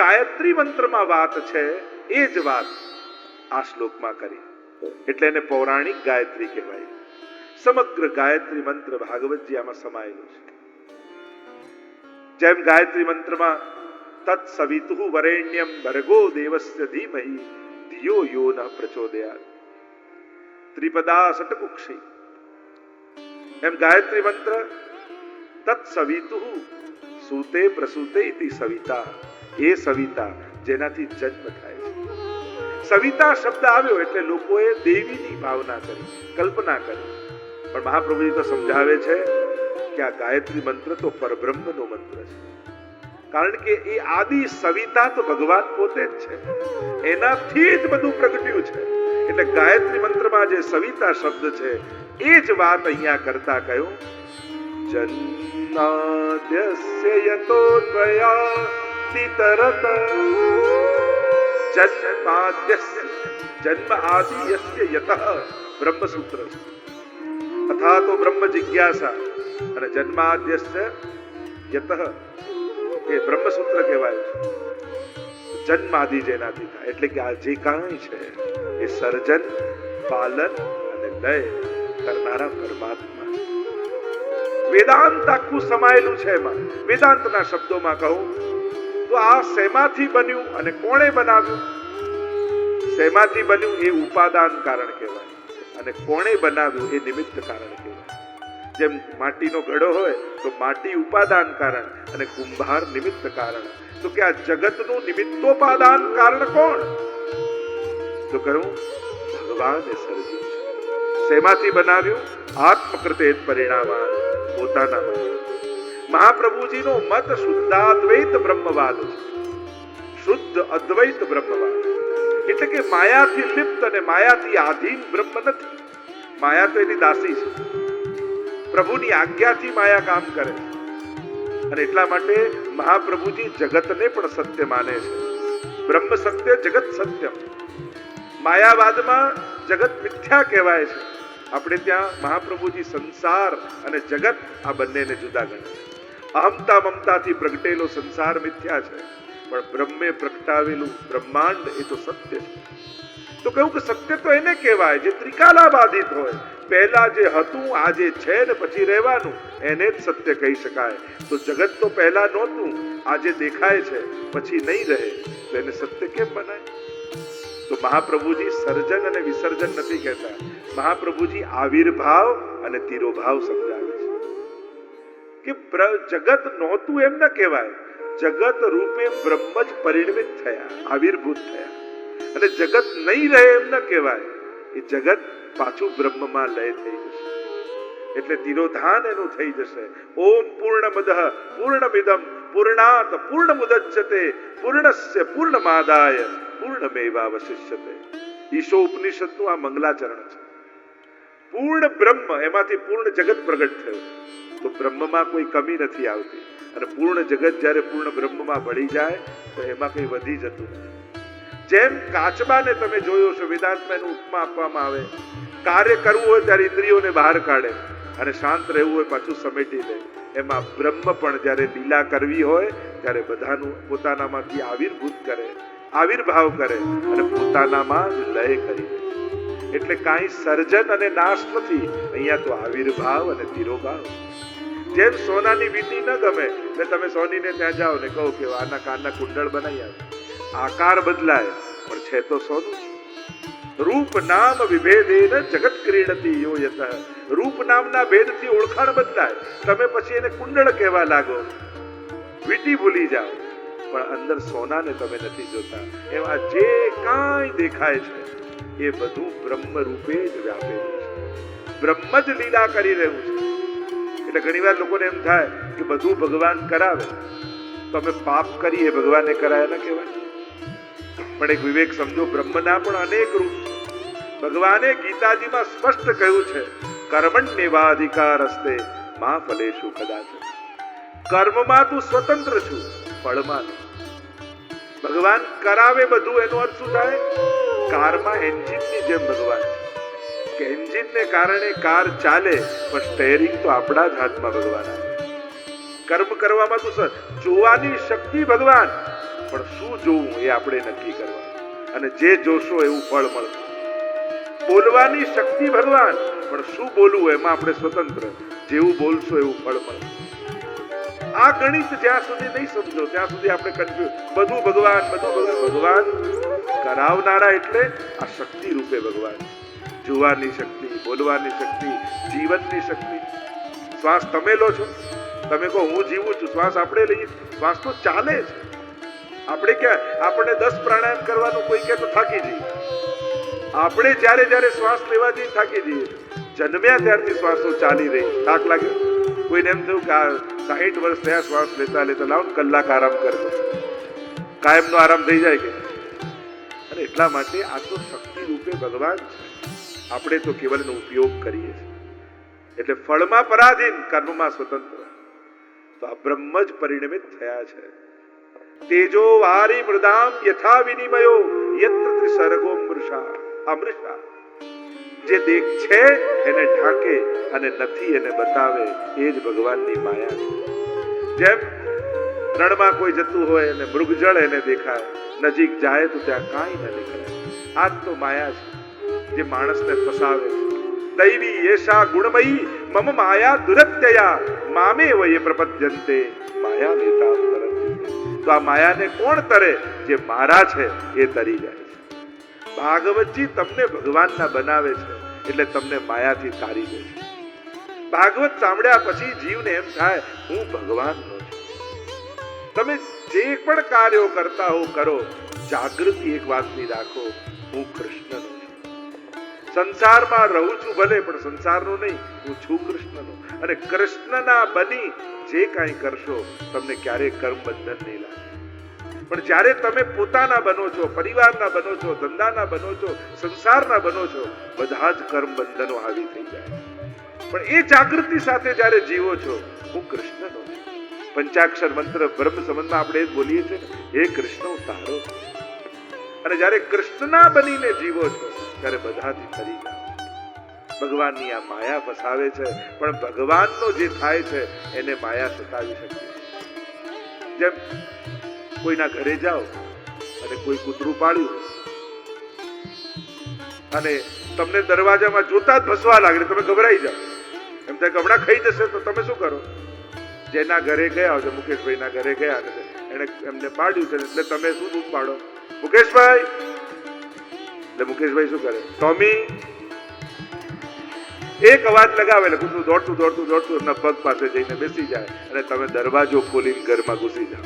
ગાયત્રી મંત્રમાં વાત છે એ જ વાત આ શ્લોકમાં કરી, એટલે એને પૌરાણિક ગાયત્રી કહેવાય. સમગ્ર ગાયત્રી મંત્ર ભાગવતજી આમાં સમાયેલો છે. જેમ ગાયત્રી મંત્રમાં તત્સવિતુઃ વરેણ્યમ ભર્ગો દેવસ્ય ધીમહિ ધિયો યો ન પ્રચોદયાત ત્રિપદા ષટ્કુક્ષી, એમ ગાયત્રી મંત્ર તત્સવિતુઃ સૂતે પ્રસૂતે ઇતિ સવિતા, એ સવિતા જેનાથી જન્મ થાય છે. સવિતા શબ્દ આવ્યો એટલે લોકોએ દેવીની ભાવના કરી, કલ્પના કરી. પણ મહાપ્રભુજી તો સમજાવે છે કે આ ગાયત્રી મંત્ર તો પરબ્રહ્મનો મંત્ર છે. કારણ કે એ આદિ સવિતા તો ભગવાન પોતે જ છે, એનાથી જ બધું પ્રગટ્યું છે. એટલે ગાયત્રી મંત્રમાં જે સવિતા શબ્દ છે એ જ વાત અહીંયા કરતા કહ્યું, જન્માદ્યસ્ય યતો ત્વયાતિ તરત, જન્માદ્યસ્ય જન્મ આદિ યસ્ય યતઃ બ્રહ્મસૂત્ર છે, અથા તો બ્રહ્મ જિજ્ઞાસા, અને જન્માદ્યસ્ય યતઃ એ બ્રહ્મસૂત્ર કહેવાય છે. જન્મ આદિ જેનાથી થાય, એટલે કે આ જે કાંઈ છે એ સર્જન, પાલન અને લય કરનારા પરમાત્મા. વેદાંત આખું સમાયેલું છે એમાં. વેદાંતના શબ્દોમાં કહું તો આ શેમાંથી બન્યું અને કોણે બનાવ્યું? શેમાંથી બન્યું એ ઉપાદાન કારણ કહેવાય, અને કોણે બનાવ્યું એ નિમિત્ત કારણ કહેવાય. જેમ માટીનો ઘડો હોય તો માટી ઉપાદાન કારણ અને કુંભાર નિમિત્ત કારણ. તો કે આ જગતનું નિમિત્તોપાદાન કારણ કોણ? તો કહ્યું ભગવાને સર્જ્યું છે. શેમાંથી બનાવ્યું? આત્મકૃતે પરિણામાન, પોતાનામાં. મહાપ્રભુજીનો મત શુદ્ધાદ્વૈત બ્રહ્મવાદ છે, શુદ્ધ અદ્વૈત બ્રહ્મવાદ. એટલે કે માયાથી લિપ્ત અને માયાથી આધીન બ્રહ્મ નથી. માયા તો એની દાસી છે, પ્રભુની આજ્ઞાથી માયા કામ કરે છે. અને એટલા માટે મહાપ્રભુજી જગતને પણ સત્ય માને છે. બ્રહ્મ સત્ય, જગત સત્યમ. માયાવાદમાં જગત મિથ્યા કહેવાય છે. આપણે ત્યાં મહાપ્રભુજી સંસાર અને જગત આ બંનેને જુદા ગણે છે. અહમતા મમતાથી પ્રગટેલો સંસાર મિથ્યા છે, પણ બ્રહ્મે પ્રગટાવેલું બ્રહ્માંડ એ તો સત્ય છે. તો કહ્યું કે સત્ય તો એને કહેવાય જે ત્રિકાલાબાધિત હોય. પહેલા જે હતું, આજે છે ને પછી રહેવાનું, એને જ સત્ય કહી શકાય. તો જગત તો પહેલા નહોતું, આજે દેખાય છે, પછી નહીં રહે, તો એને સત્ય કેમ બનાય? તો મહાપ્રભુજી સર્જન અને વિસર્જન નથી કહેતા. મહાપ્રભુજી આવિર્ભાવ અને તિરોભાવ સમજાવે છે કે જગત નહોતું એમ ન કહેવાય. જગત રૂપે બ્રહ્મ જ પરિણમિત થયા, આવિર્ભૂત થયા. અને જગત નહીં રહે એમ ન કહેવાય. એ જગત પાછું બ્રહ્મમાં લય થઈ જશે. એટલે તિરોધાન એનું થઈ જશે. ઓમ પૂર્ણમદઃ પૂર્ણમિદં પૂર્ણાત પૂર્ણમુદચ્યતે પૂર્ણસ્ય પૂર્ણમાદાય પૂર્ણમેવાવશિષ્યતે. ઈશોપનિષદનું આ મંગલાચરણ છે. પૂર્ણ બ્રહ્મ, એમાંથી પૂર્ણ જગત પ્રગટ થયું. તો બ્રહ્મમાં કોઈ કમી નથી આવતી. અને પૂર્ણ જગત જ્યારે પૂર્ણ બ્રહ્મમાં ભળી જાય તો એમાં કંઈ વધી જતું નથી. જેમ કાચબાને તમે જોયો છો, વેદાંતમાં એનું ઉપમા આપવામાં આવે. કાર્ય કરવું હોય ત્યારે ઇન્દ્રિયોને બહાર કાઢે, અને શાંત રહેવું હોય પાછું સમેટી લે. એમાં બ્રહ્મ પણ જ્યારે લીલા કરવી હોય ત્યારે બધાનું પોતાનામાંથી આવિર્ભૂત કરે, આવિર્ભાવ કરે, અને પોતાનામાં જ લય કરી દે. એટલે કાંઈ સર્જન અને નાશ નથી, અહીંયા તો આવિર્ભાવ અને તિરોભાવ. જેમ સોનાની વીંટી ન ગમે એટલે તમે સોનીને ત્યાં જાઓ ને કહો કે આના કાનના કુંડળ બનાવી આવે, આકાર બદલાય પણ છે તો સોનું. રૂપ નામ વિભેદેન જગત ક્રીડતી યો યતઃ. રૂપ નામના ભેદથી ઓળખાણ બદલાય. તમે પછી એને કુંડળ કહેવા લાગો, વીંટી ભૂલી જાઓ, પણ અંદર સોનાને તમે નથી જોતા. એવા જે કાંઈ દેખાય છે એ બધું બ્રહ્મ રૂપે જ વ્યાપેલું છે. બ્રહ્મ જ લીલા કરી રહ્યું છે. એટલે ઘણીવાર લોકોને એમ થાય કે બધું ભગવાન કરાવે, તો અમે પાપ કરીએ ભગવાને કરાયા ન કહેવાય. પણ એક વિવેક સમજો, બ્રહ્મના પણ અનેક રૂપ. ભગવાને ગીતાજીમાં સ્પષ્ટ કહ્યું છે, કર્મણ્યેવાધિકારસ્તે મા ફલેષુ કદાચ. કર્મમાં તું સ્વતંત્ર છું, ફળમાં નહીં. ભગવાન કરાવે બધું, એનો અર્થ શું થાય? કારમાં એન્જિનની જેમ ભગવાન છે કે એન્જિનને કારણે કાર ચાલે, પણ સ્ટેરિંગ તો આપણા જ હાથમાં ભગવાન આપે. કર્મ કરવામાં તો જોવાની શક્તિ ભગવાન, પણ શું જોવું એ આપણે નક્કી કરવાનું, અને જે જોશો એવું ફળ મળશે. બોલવાની શક્તિ ભગવાન, પણ શું બોલવું એમાં આપણે સ્વતંત્ર. જેવું બોલશો એવું ફળ મળશે. આ ગણિત જ્યાં સુધી નહીં સમજો ત્યાં સુધી આપણે કન્ફ્યુઝ. બધું ભગવાન, બધું ભગવાન. કરાવનારા એટલે આ શક્તિ રૂપે ભગવાન. જોવાની શક્તિ, બોલવાની શક્તિ, જીવનની શક્તિ. શ્વાસ તમે લો છો, તમે કહો હું જીવું છું, શ્વાસ આપણે લઈએ, શ્વાસ તો ચાલે છે. આપણે ક્યાં, આપણે 10 પ્રાણાયામ કરવાનું કોઈ કે તો થાકી જઈએ. આપણે જ્યારે જ્યારે શ્વાસ લેવા જઈએ થાકી જઈએ. જન્મ્યા ત્યારથી શ્વાસો ચાલી રહી, થાક લાગે. કોઈને એમ થયું કે 60 વર્ષ થયા શ્વાસ લેતા લેતા, લાવો કલાક આરામ કરતો, કાયમનો આરામ થઈ જાય કે. અને એટલા માટે આ તો શક્તિ રૂપે ભગવાન છે. આપણે તો કેવલ એનો ઉપયોગ કરીએ છીએ. એટલે ફળમાં પરાધીન, કર્મમાં સ્વતંત્ર. તો આ બ્રહ્મ જ પરિણમિત થયા છે. તેજો વારી મૃદામ યથા વિનિમયો યત્ર ત્રિસર્ગો મૃષા અમૃષા. જે દેખ છે એને ઢાંકે અને નથી એને બતાવે, એ જ ભગવાનની માયા છે. જેમ રણમાં કોઈ જતું હોય અને મૃગજળ એને દેખાય, નજીક જાય તો ત્યાં કાંઈ ન દેખાય. આ જ તો માયા છે જે માણસને ફસાવે છે. દૈવી એશા ગુણમયી મમ માયા દુરત્યયા મામે વયે પ્રપદ્યંતે માયા નેતામ તરંતિ. તો આ માયાને કોણ તરે? જે મારા છે એ તરી જાય છે. ભાગવતજી તમને ભગવાનના બનાવે છે એટલે તમને માયાથી તારી દે છે. ભાગવત સાંભળ્યા પછી જીવને એમ થાય હું ભગવાનનો છું. તમે જે પણ કાર્યો કરતા હો કરો, જાગૃતિ એક વાતની રાખો, હું કૃષ્ણનો છું. સંસારમાં રહું છું ભલે, પણ સંસારનો નહીં, હું છું કૃષ્ણનો. અને કૃષ્ણના બની જે કાંઈ કરશો તમને ક્યારેય કર્મ બંધન નહીં લાગે. પણ જ્યારે તમે પોતાના બનો છો, પરિવારના બનો છો, ધંધાના બનો છો, સંસારના બનો છો, બધા જ કર્મ બંધનો હાવી થઈ જાય. પણ એ જાગૃતિ સાથે જ્યારે જીવો છો, હું કૃષ્ણનો છું. પંચાક્ષર મંત્ર બ્રહ્મ સંબંધમાં આપણે એ જ બોલીએ છીએ ને, હે કૃષ્ણ તારો. અને જ્યારે કૃષ્ણના બનીને જીવો છો ત્યારે બધાથી તરી જાઓ. ભગવાનની આ માયા ફસાવે છે, પણ ભગવાનનો જે થાય છે એને માયા સતાવી શકે. જેમ કોઈના ઘરે જાઓ અને કોઈ કૂતરું પાડ્યું અને તમને દરવાજામાં જોતા જ ભસવા લાગે, તમે ગભરાઈ જાઓ. એમ થાય કે હમણાં ખાઈ જશે, તો તમે શું કરો? જેના ઘરે ગયા હોય, મુકેશભાઈના ઘરે ગયા અને એને એમને પાડ્યું છે, એટલે તમે શું દૂધ પાડો? મુકેશભાઈ. એટલે મુકેશભાઈ શું કરે? ટોમી. એક અવાજ લગાવે એટલે કૂતરું દોડતું દોડતું દોડતું એમના પગ પાસે જઈને બેસી જાય અને તમે દરવાજો ખોલીને ઘરમાં ઘૂસી જાઓ.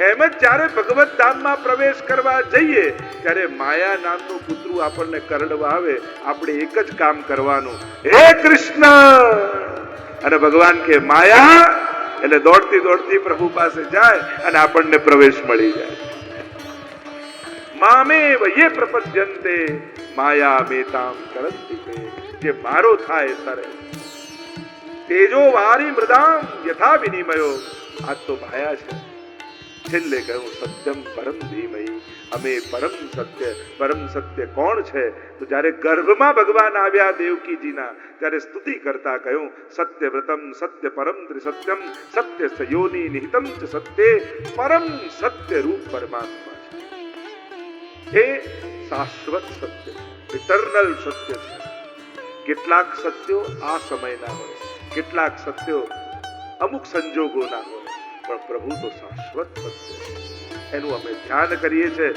એમ જ જ્યારે ભગવત ધામમાં પ્રવેશ કરવા જઈએ ત્યારે માયા નામનું કૂતરું આપણને કરડવા આવે, આપણે એક જ કામ કરવાનું, હે કૃષ્ણ. અને ભગવાન કે માયા, એટલે દોડતી દોડતી પ્રભુ પાસે જાય અને આપણને પ્રવેશ મળી જાય. મામે વયે પ્રપદ્યંતે માયા મેતામ તરંતિ. જે મારો થાય તરે. તેજો વારી મૃદામ યથા વિનિમયો. આ તો માયા છે. છેલ્લે કહ્યું સત્યમ પરમ ધીમહી. અમે પરમ સત્ય કોણ છે? તો જ્યારે ગર્ભમાં ભગવાન આવ્યા દેવકીજીના, ત્યારે સ્તુતિ કરતા કહ્યું સત્ય વ્રતમ સત્ય પરમ ત્રિસત્યમ સત્ય સયોની નિહિતમ ચ સત્ય પરમ સત્ય રૂપ પરમાત્મા છે. એ શાશ્વત સત્ય છે, ઇટર્નલ સત્ય છે. કેટલાક સત્યો આ સમયના હોય, કેટલાક સત્યો અમુક સંજોગોના હોય, પણ પ્રભુ તો શાશ્વત સત્ય છે. એનું અમે ધ્યાન કરીએ છીએ.